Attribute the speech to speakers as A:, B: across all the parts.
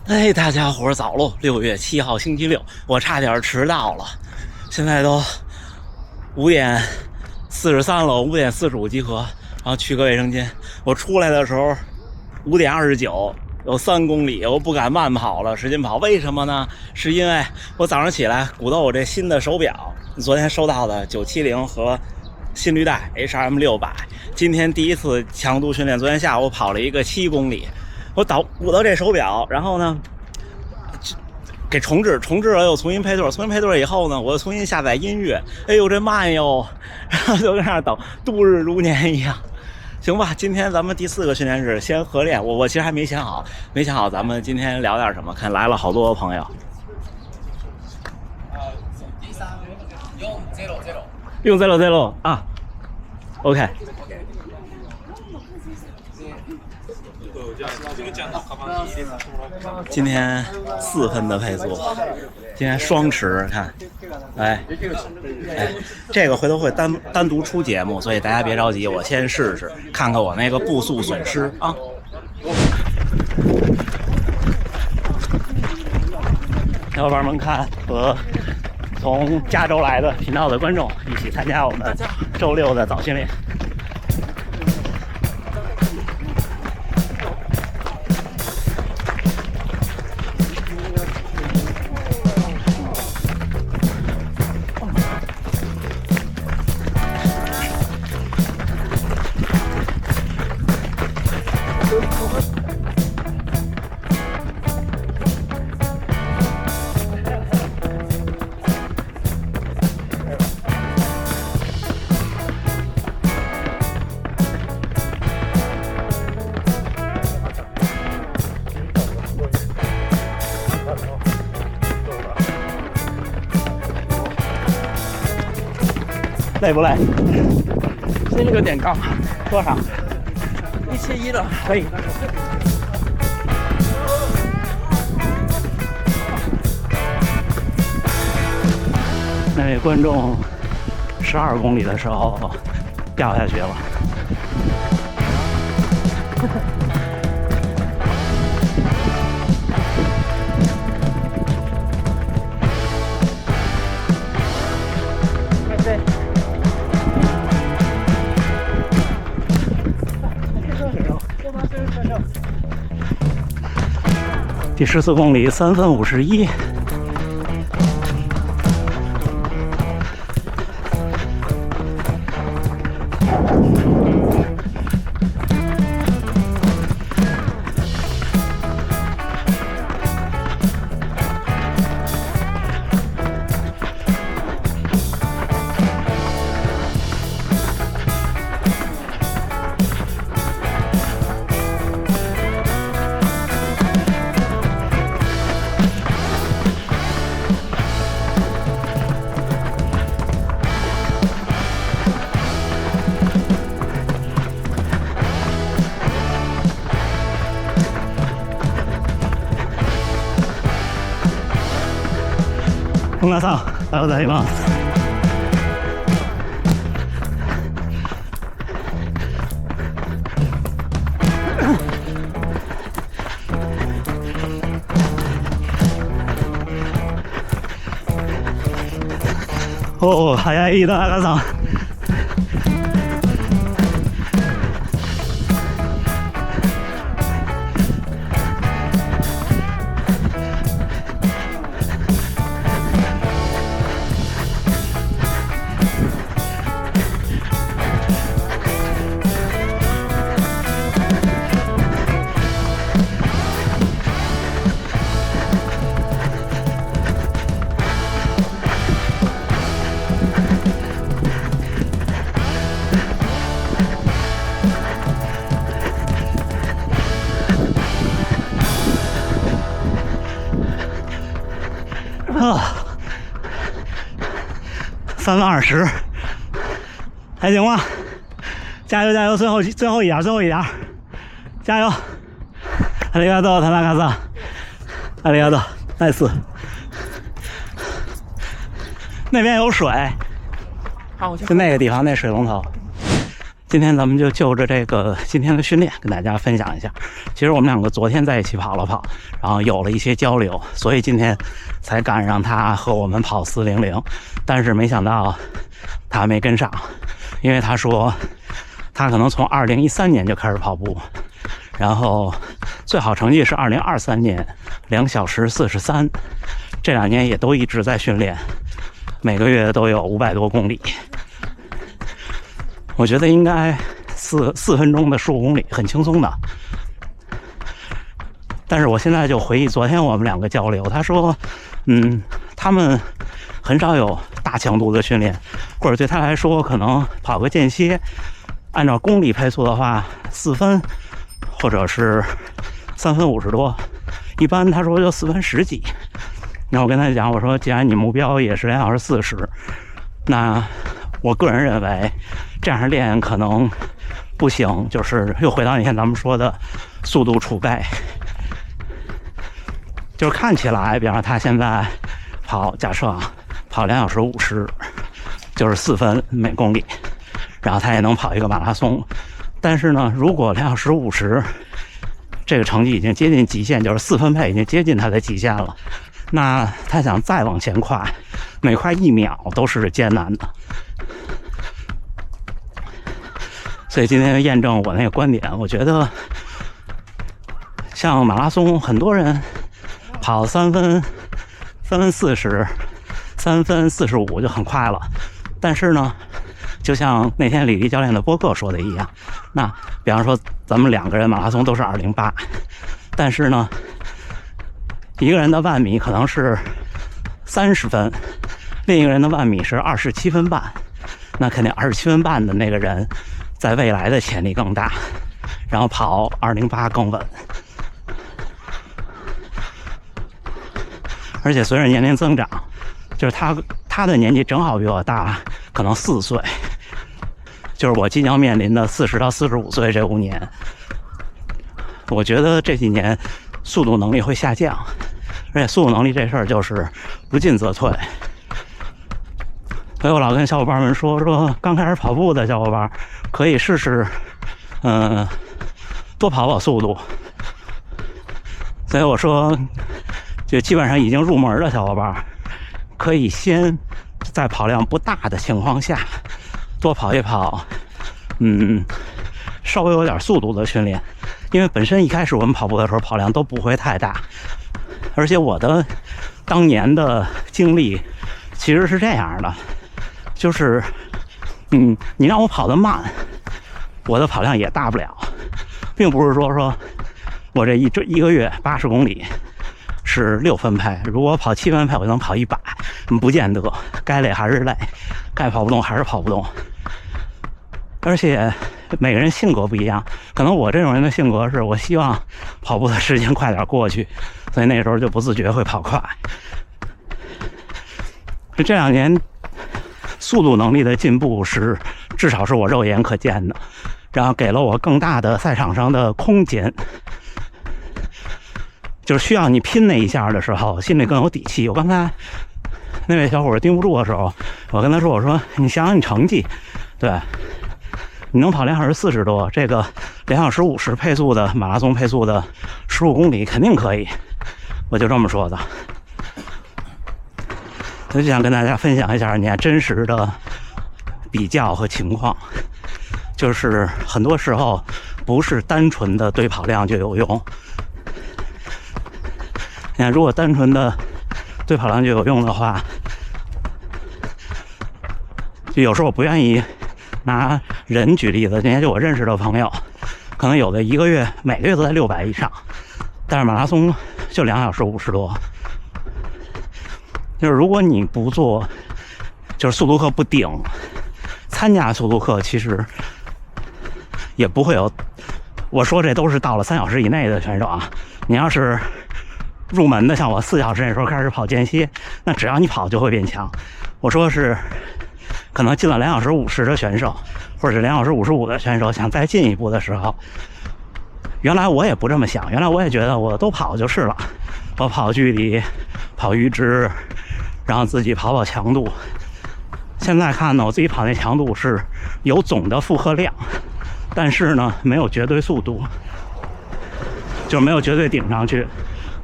A: 哎，大家伙儿早喽！6月7号星期六，我差点迟到了。现在都5:43了，5:45集合，然后去个卫生间。我出来的时候5:29，有3公里，我不敢慢跑了，使劲跑。为什么呢？是因为我早上起来鼓捣我这新的手表，昨天收到的970和心率带 HRM600，今天第一次强度训练，昨天下午跑了一个7公里。我鼓捣这手表，然后呢给重置了，又重新配对以后呢，我又重新下载音乐。哎呦，这慢哟！然后就跟那儿等，度日如年一样。行吧，今天咱们第4个训练日先合练。我其实还没想好，咱们今天聊点什么？看来了好多朋友。用0啊 ，OK。今天4分的配速，今天双持，看，哎，这个回头会单独出节目，所以大家别着急，我先试试，看看我那个步速损失啊。小伙伴们看，和从加州来的频道的观众一起参加我们周6的早训练。累不累？心率有点高，多少？171了，可以。那位观众12公里的时候掉下去了。第14公里3分51。本川さん、おはようございます。おお、早いな、中さん。3分20，还行吗？加油加油！最后一点，加油！ありがとう田中さん，ありがとう，nice。那边有水，就那个地方那水龙头。今天咱们就着这个今天的训练跟大家分享一下。其实我们两个昨天在一起跑了跑，然后有了一些交流，所以今天才赶上他和我们跑400，但是没想到他没跟上，因为他说他可能从2013年就开始跑步，然后最好成绩是2023年2小时43，这2年也都一直在训练，每个月都有500多公里。我觉得应该4分钟的15公里很轻松的。但是我现在就回忆昨天我们两个交流，他说他们很少有大强度的训练，或者对他来说可能跑个间歇，按照公里配速的话4分或者是3分50多，一般他说就4分10几。然后我跟他讲，我说既然你目标也是2小时40，那我个人认为这样练可能不行，就是又回到你看咱们说的速度储备。就是看起来比方说他现在跑，假设跑2小时50，就是4分每公里，然后他也能跑一个马拉松。但是呢，如果2小时50这个成绩已经接近极限，就是4分配已经接近他的极限了，那他想再往前快，每快1秒都是艰难的。所以今天验证我那个观点，我觉得像马拉松很多人跑3分40、3分45就很快了，但是呢就像那天李丽教练的播客说的一样，那比方说咱们2个人马拉松都是208，但是呢一个人的万米可能是30分，另一个人的万米是27分半，那肯定27分半的那个人在未来的潜力更大，然后跑208更稳。而且随着年龄增长，就是他的年纪正好比我大可能4岁，就是我即将面临的40到45岁这5年，我觉得这几年速度能力会下降，而且速度能力这事儿就是不进则退。所以我老跟小伙伴们说刚开始跑步的小伙伴可以试试多跑速度。所以我说就基本上已经入门的小伙伴可以先在跑量不大的情况下多跑一跑稍微有点速度的训练，因为本身一开始我们跑步的时候跑量都不会太大，而且我的当年的经历其实是这样的，就是你让我跑得慢，我的跑量也大不了，并不是说我这一个月80公里是6分配，如果我跑7分配我能跑100，不见得，该累还是累，该跑不动还是跑不动。而且每个人性格不一样，可能我这种人的性格是我希望跑步的时间快点过去，所以那时候就不自觉会跑快。这2年速度能力的进步是至少是我肉眼可见的，然后给了我更大的赛场上的空间，就是需要你拼那一下的时候心里更有底气。我刚才那位小伙盯不住的时候，我跟他说，我说你想想你成绩，对，你能跑2小时40多，这个2小时50配速的马拉松配速的15公里肯定可以，我就这么说的。我就想跟大家分享一下你看真实的比较和情况，就是很多时候不是单纯的对跑量就有用。你看如果单纯的对跑量就有用的话，就有时候我不愿意拿人举例子。今天就我认识的朋友，可能有的一个月每个月都在600以上，但是马拉松就2小时50多。就是如果你不做就是速度课不顶，参加速度课其实也不会有，我说这都是到了3小时以内的选手啊。你要是入门的，像我4小时那时候开始跑间歇，那只要你跑就会变强。我说是可能进了2小时50的选手，或者是2小时55的选手，想再进一步的时候，原来我也不这么想，原来我也觉得我都跑就是了，我跑距离跑阈值，然后自己跑强度。
B: 现在看呢，我自己跑那强度是有总的负荷量，但是呢没有绝对速度，就是没有绝对顶上去，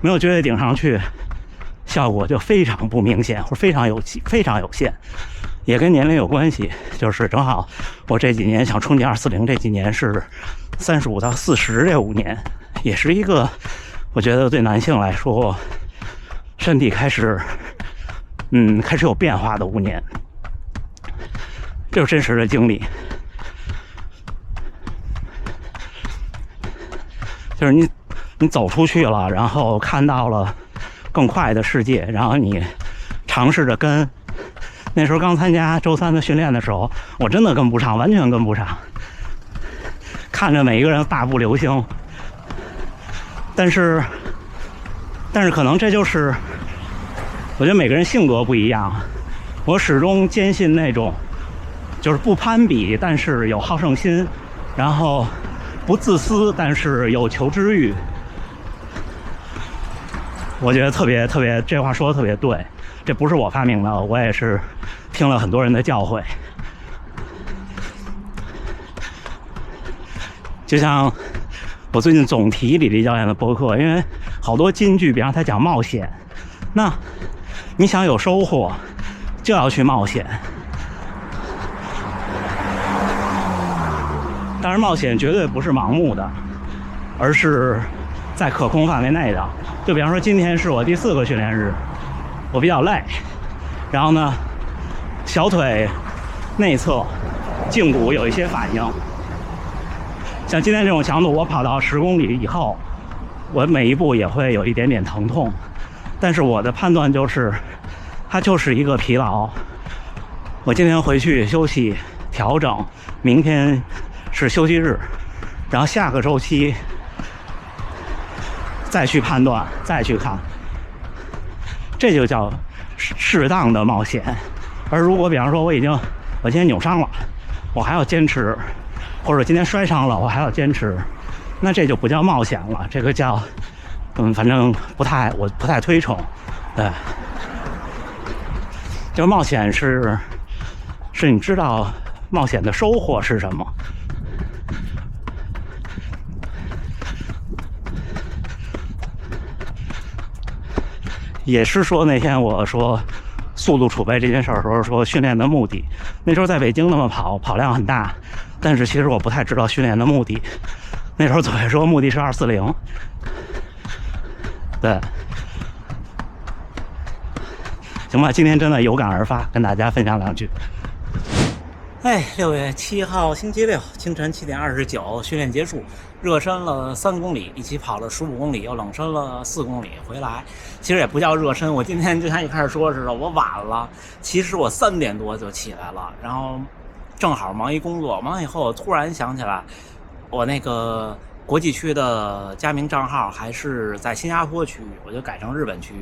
B: 没有绝对顶上去，效果就非常不明显，或者非常有限。也跟年龄有关系，就是正好我这几年想冲击240，这几年是35到40这5年，也是一个我觉得对男性来说身体开始有变化的5年，这是真实的经历。就是你走出去了，然后看到了更快的世界，然后你尝试着跟。那时候刚参加周3的训练的时候，我真的跟不上，完全跟不上。看着每一个人大步流星，但是可能这就是我觉得每个人性格不一样。我始终坚信那种就是不攀比，但是有好胜心，然后不自私，但是有求知欲。我觉得特别这话说的特别对，这不是我发明的，我也是听了很多人的教诲。就像我最近总提李教练的播客，因为好多金句，比方他讲冒险，那你想有收获就要去冒险。当然冒险绝对不是盲目的，而是在可控范围内的。就比方说今天是我第4个训练日，我比较累，然后呢小腿内侧胫骨有一些反应，像今天这种强度，我跑到10公里以后，我每一步也会有一点点疼痛，但是我的判断就是它就是一个疲劳。我今天回去休息调整，明天是休息日，然后下个周期再去判断，再去看，这就叫适当的冒险。而如果比方说我今天扭伤了，我还要坚持，或者今天摔伤了我还要坚持，那这就不叫冒险了，这个叫反正我不太推崇。对，这个冒险是你知道冒险的收获是什么。也是说那天我说速度储备这件事儿的时候，说训练的目的，那时候在北京那么跑量很大，但是其实我不太知道训练的目的。那时候总会说目的是240，对，行吧，今天真的有感而发，跟大家分享2句。6月7号星期六清晨7点29，训练结束，热身了3公里，一起跑了15公里，又冷身了4公里回来。其实也不叫热身，我今天就像一开始说似的，我晚了。其实我3点多就起来了，然后正好忙一工作，忙以后我突然想起来，我那个国际区的佳明账号还是在新加坡区，我就改成日本区。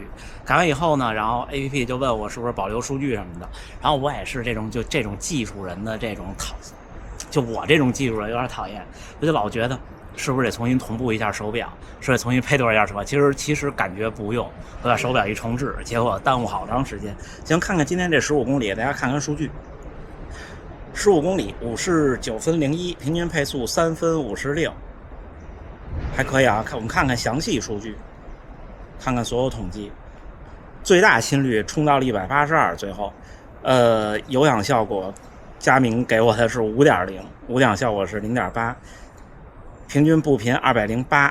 B: 改完以后呢，然后 APP 就问我是不是保留数据什么的，然后我也是这种技术人的这种就我这种技术人有点讨厌，我就老觉得是不是得重新同步一下手表，是不是重新配对一下手表？其实感觉不用，我把手表一重置，结果耽误好长时间。行，看看今天这15公里，大家看看数据。15公里59分01，平均配速3分56，还可以啊。我们看看详细数据，看看所有统计。最大心率冲到了182，最后，有氧效果，佳明给我的是5.0，无氧效果是0.8，平均步频208，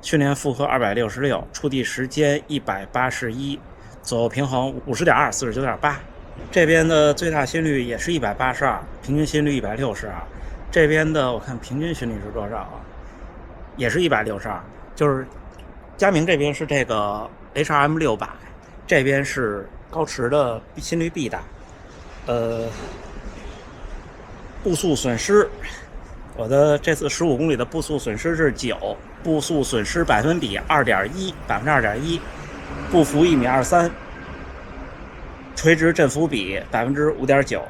B: 训练负荷266，触地时间181，左右平衡50.2 49.8。这边的最大心率也是182，平均心率162。这边的我看平均心率是多少啊？也是162，就是佳明这边是这个 HRM600， 这边是高驰的心率 B 大。步速损失，我的这次15公里的步速损失是9，步速损失2.1%，步幅1.23米，垂直振幅比5.9%，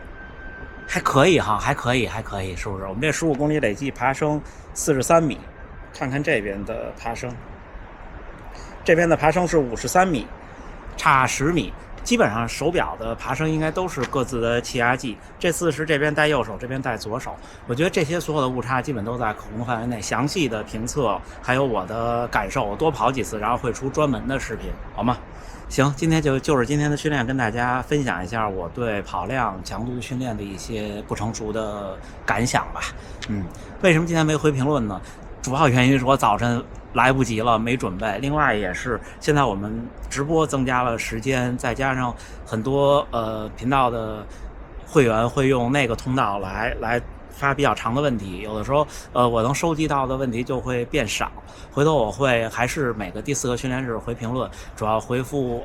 B: 还可以哈，还可以，是不是？我们这15公里累计爬升43米，看看这边的爬升，这边的爬升是53米，差10米，基本上手表的爬升应该都是各自的气压计，这次是这边带右手，这边带左手。我觉得这些所有的误差基本都在可控范围内。详细的评测还有我的感受，我多跑几次，然后会出专门的视频，好吗？行，今天就是今天的训练，跟大家分享一下我对跑量强度训练的一些不成熟的感想吧。为什么今天没回评论呢？主要原因是我早晨来不及了，没准备。另外也是现在我们直播增加了时间，再加上很多频道的会员会用那个通道来发比较长的问题，有的时候我能收集到的问题就会变少。回头我会还是每个第4个训练日回评论，主要回复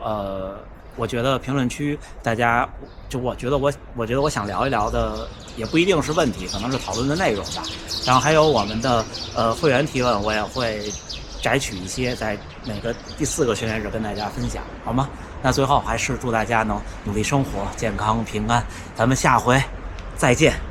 B: 我觉得评论区大家就我觉得我想聊一聊的也不一定是问题，可能是讨论的内容吧。然后还有我们的会员提问，我也会摘取一些在每个第4个训练日跟大家分享，好吗？那最后还是祝大家能努力生活，健康平安，咱们下回再见。